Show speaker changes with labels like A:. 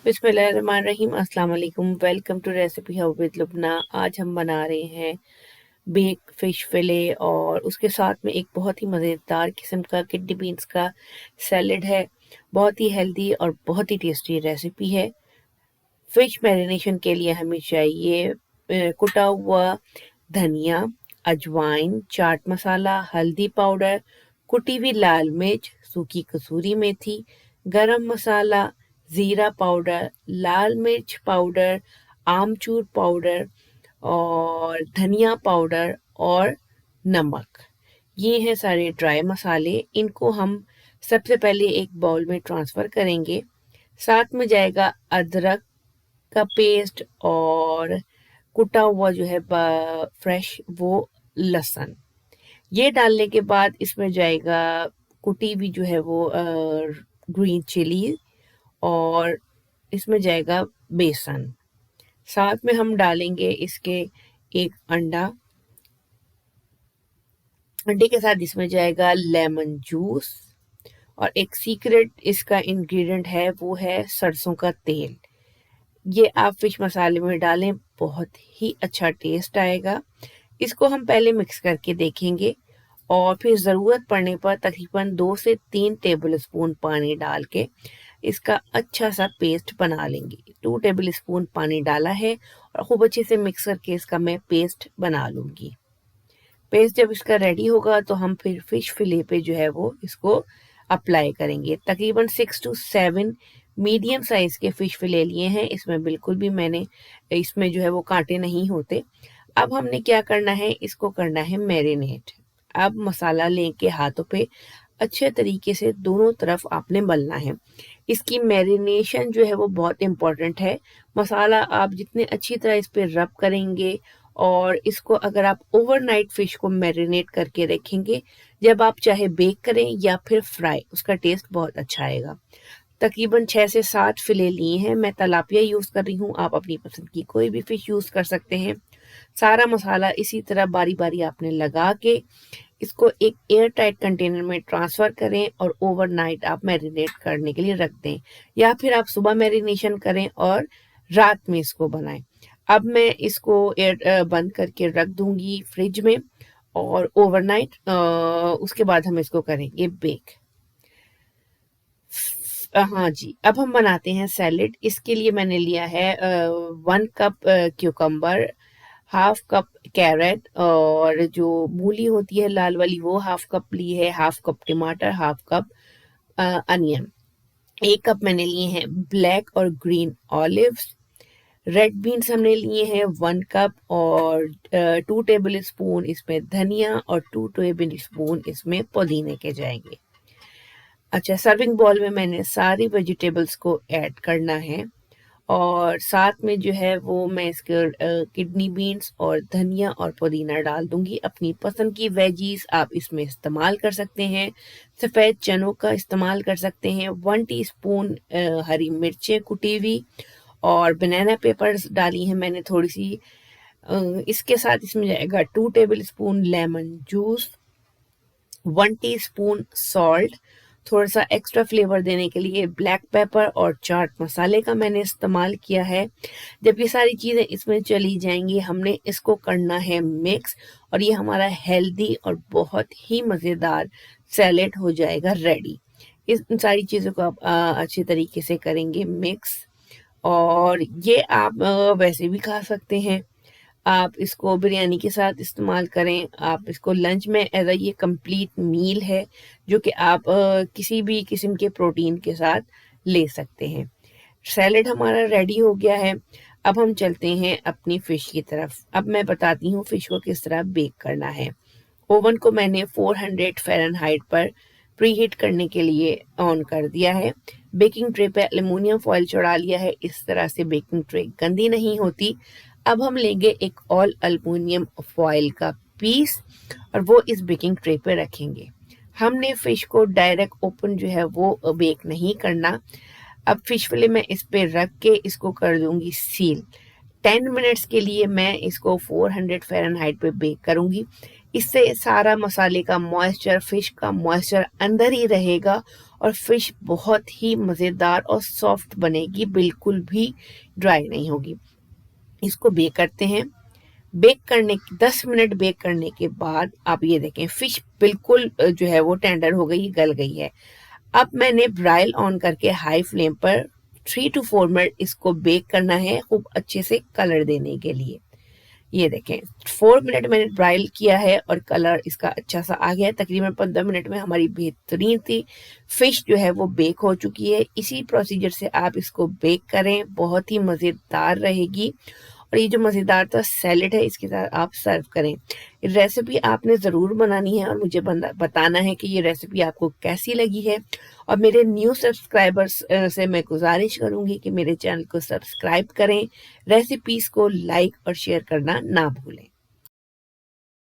A: बिस्मिल्लाहिर्रहमानिर्रहीम। अस्सलाम वालेकुम। Welcome to recipe hub with Lubna. आज हम बना रहे हैं बेक फ़िश फ़िले और उसके साथ में एक बहुत ही मज़ेदार किस्म का किडनी बीन्स का सैलड है। बहुत ही हेल्दी और बहुत ही टेस्टी रेसिपी है। फ़िश मैरिनेशन के लिए हमें चाहिए कुटा हुआ धनिया, अजवाइन, चाट मसाला, हल्दी पाउडर, कुटी हुई लाल मिर्च, सूखी कसूरी मेथी, गरम मसाला, ज़ीरा पाउडर, लाल मिर्च पाउडर, आमचूर पाउडर और धनिया पाउडर और नमक। ये हैं सारे ड्राई मसाले। इनको हम सबसे पहले एक बाउल में ट्रांसफ़र करेंगे। साथ में जाएगा अदरक का पेस्ट और कुटा हुआ जो है फ्रेश वो लहसुन। ये डालने के बाद इसमें जाएगा कुटी हुई जो है वो ग्रीन चिली और इसमें जाएगा बेसन। साथ में हम डालेंगे इसके एक अंडा। अंडे के साथ इसमें जाएगा लेमन जूस और एक सीक्रेट इसका इंग्रेडिएंट है वो है सरसों का तेल। ये आप फिश मसाले में डालें, बहुत ही अच्छा टेस्ट आएगा। इसको हम पहले मिक्स करके देखेंगे और फिर ज़रूरत पड़ने पर तकरीबन 2 से 3 टेबल स्पून पानी डाल के इसका अच्छा सा पेस्ट बना लेंगे। 2 टेबल स्पून पानी डाला है और खूब अच्छे से मिक्स करके इसका मैं पेस्ट बना लूँगी। पेस्ट जब इसका रेडी होगा तो हम फिर फिश फिले पे जो है वो इसको अप्लाई करेंगे। तकरीबन 6 to 7 मीडियम साइज़ के फ़िश फिले लिए हैं। इसमें बिल्कुल भी मैंने इसमें जो है वो कांटे नहीं होते। अब हमने क्या करना है, इसको करना है मैरिनेट। अब मसाला लेके हाथों पे अच्छे तरीके से दोनों तरफ आपने मलना है। इसकी मैरिनेशन जो है वो बहुत इम्पोर्टेंट है। मसाला आप जितने अच्छी तरह इस पे रब करेंगे और इसको अगर आप ओवरनाइट फ़िश को मैरिनेट करके रखेंगे, जब आप चाहे बेक करें या फिर फ्राई, उसका टेस्ट बहुत अच्छा आएगा। तकरीबन 6 से 7 फ़िले लिए हैं। मैं तिलापिया यूज़ कर रही हूँ, आप अपनी पसंद की कोई भी फ़िश यूज़ कर सकते हैं। सारा मसाला इसी तरह बारी-बारी आपने लगा के इसको एक एयर टाइट कंटेनर में ट्रांसफ़र करें और ओवरनाइट आप मैरिनेट करने के लिए रख दें या फिर आप सुबह मैरिनेशन करें और रात में इसको बनाएं। अब मैं इसको बंद करके रख दूंगी फ्रिज में और ओवरनाइट उसके बाद हम इसको करेंगे बेक। हाँ जी, अब हम बनाते हैं सैलेड। इसके लिए मैंने लिया है 1 cup cucumber, half cup carrot और जो मूली होती है लाल वाली वो हाफ कप ली है, हाफ कप टमाटर, हाफ कप अनियन। 1 कप मैंने लिए हैं ब्लैक और ग्रीन ऑलिव्स। रेड बीन्स हमने लिए हैं 1 कप और 2 टेबल स्पून इसमें धनिया और 2 टेबल स्पून इसमें पुदीने के जाएंगे। अच्छा, सर्विंग बॉल में मैंने सारी वेजिटेबल्स को ऐड करना है और साथ में जो है वो मैं इसके किडनी बीन्स और धनिया और पुदीना डाल दूंगी। अपनी पसंद की वेजीज आप इसमें इस्तेमाल कर सकते हैं। सफ़ेद चनों का इस्तेमाल कर सकते हैं। 1 टीस्पून हरी मिर्चें कुटी हुई और बनाना पेपर्स डाली हैं मैंने थोड़ी सी। इसके साथ इसमें जाएगा 2 table spoon lemon juice, 1 teaspoon salt, थोड़ा सा एक्स्ट्रा फ्लेवर देने के लिए ब्लैक पेपर और चाट मसाले का मैंने इस्तेमाल किया है। जब ये सारी चीज़ें इसमें चली जाएंगी हमने इसको करना है मिक्स और ये हमारा हेल्दी और बहुत ही मज़ेदार सैलेड हो जाएगा रेडी। इन सारी चीज़ों को आप अच्छे तरीके से करेंगे मिक्स और ये आप वैसे भी खा सकते हैं। आप इसको बिरयानी के साथ इस्तेमाल करें, आप इसको लंच में एज़ अ ये कंप्लीट मील है जो कि आप किसी भी किस्म के प्रोटीन के साथ ले सकते हैं। सैलेड हमारा रेडी हो गया है। अब हम चलते हैं अपनी फ़िश की तरफ। अब मैं बताती हूँ फ़िश को किस तरह बेक करना है। ओवन को मैंने 400 फ़ारेनहाइट पर प्रीहीट करने के लिए ऑन कर दिया है। बेकिंग ट्रे पे एल्युमिनियम फॉइल चढ़ा लिया है। इस तरह से बेकिंग ट्रे गंदी नहीं होती। अब हम लेंगे एक ऑल एल्युमिनियम फॉइल का पीस और वो इस बेकिंग ट्रे पे रखेंगे। हमने फ़िश को डायरेक्ट ओपन जो है वो बेक नहीं करना। अब फ़िश फिले मैं इस पे रख के इसको कर दूंगी सील। 10 मिनट्स के लिए मैं इसको 400 फ़ारेनहाइट पे बेक करूंगी। इससे सारा मसाले का मॉइस्चर, फ़िश का मॉइस्चर अंदर ही रहेगा और फिश बहुत ही मज़ेदार और सॉफ्ट बनेगी, बिल्कुल भी ड्राई नहीं होगी। इसको बेक करते हैं। बेक करने 10 मिनट बेक करने के बाद आप ये देखें फिश बिल्कुल जो है वो टेंडर हो गई, गल गई है। अब मैंने ब्राइल ऑन करके हाई फ्लेम पर 3 to 4 मिनट इसको बेक करना है, खूब अच्छे से कलर देने के लिए। ये देखें 4 मिनट मैंने ब्राइल किया है और कलर इसका अच्छा सा आ गया है। तकरीबन 15 मिनट में हमारी बेहतरीन सी फिश जो है वो बेक हो चुकी है। इसी प्रोसीजर से आप इसको बेक करें, बहुत ही मज़ेदार रहेगी। और ये जो मज़ेदार सा सैलेड है इसके साथ आप सर्व करें। रेसिपी आपने ज़रूर बनानी है और मुझे बताना है कि ये रेसिपी आपको कैसी लगी है। और मेरे न्यू सब्सक्राइबर्स से मैं गुजारिश करूँगी कि मेरे चैनल को सब्सक्राइब करें, रेसिपीज़ को लाइक और शेयर करना ना भूलें।